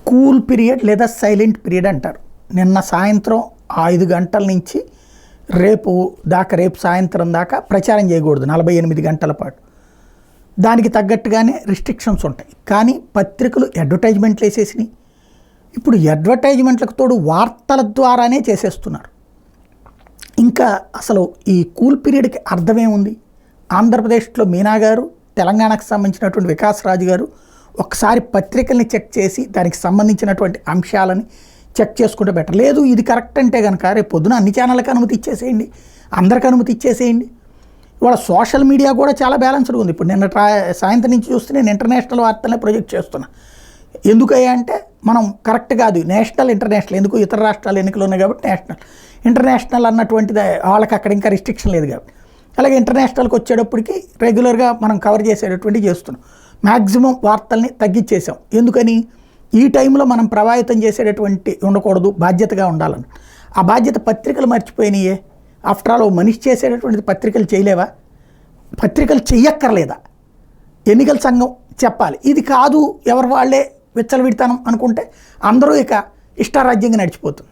Cool period లేదా silent period అంటారు. నిన్న సాయంత్రం 5 గంటల నుంచి రేపు సాయంత్రం దాకా ప్రచారం చేయకూడదు 48 గంటల పాటు. దానికి తగ్గట్టుగానే రిస్ట్రిక్షన్స్ ఉంటాయి. కానీ పత్రికలు అడ్వర్టైజ్మెంట్లు వేసేసినాయి. ఇప్పుడు అడ్వర్టైజ్మెంట్లకు తోడు వార్తల ద్వారానే చేసేస్తున్నారు. ఇంకా అసలు ఈ కూల్ పీరియడ్కి అర్థమేముంది? ఆంధ్రప్రదేశ్లో మీనా గారు, తెలంగాణకు సంబంధించినటువంటి వికాస్ రాజు గారు ఒకసారి పత్రికల్ని చెక్ చేసి దానికి సంబంధించినటువంటి అంశాలని చెక్ చేసుకుంటే బెటర్. లేదు ఇది కరెక్ట్ అంటే కనుక రేపు పొద్దున అన్ని ఛానళ్ళకి అనుమతి ఇచ్చేసేయండి, అందరికి అనుమతి ఇచ్చేసేయండి. ఇవాళ సోషల్ మీడియా కూడా చాలా బ్యాలెన్స్డ్గా ఉంది. ఇప్పుడు నిన్న సాయంత్రం నుంచి చూస్తే నేను ఇంటర్నేషనల్ వార్తలనే ప్రొజెక్ట్ చేస్తున్నా. ఎందుకయ్యా అంటే మనం కరెక్ట్ కాదు, నేషనల్ ఇంటర్నేషనల్ ఎందుకు, ఇతర రాష్ట్రాలు ఎన్నికలు ఉన్నాయి కాబట్టి ఇంటర్నేషనల్ అన్నటువంటిది వాళ్ళకి అక్కడ ఇంకా రిస్ట్రిక్షన్ లేదు కాబట్టి. అలాగే ఇంటర్నేషనల్కి వచ్చేటప్పటికి రెగ్యులర్గా మనం కవర్ చేసేటటువంటివి చేస్తున్నాం. మ్యాక్సిమం వార్తల్ని తగ్గించేసాం. ఎందుకని? ఈ టైంలో మనం ప్రభావితం చేసేటటువంటి ఉండకూడదు, బాధ్యతగా ఉండాలని. ఆ బాధ్యత పత్రికలు మర్చిపోయినాయే. ఆఫ్టర్ ఆల్ మనిషి చేసేటటువంటిది పత్రికలు చేయలేవా? పత్రికలు చెయ్యక్కర్లేదా? ఎన్నికల సంఘం చెప్పాలి. ఇది కాదు ఎవరు వాళ్ళే విచ్చలవిడతానం అనుకుంటే అందరూ ఇక ఇష్టారాజ్యంగా నడిచిపోతుంది.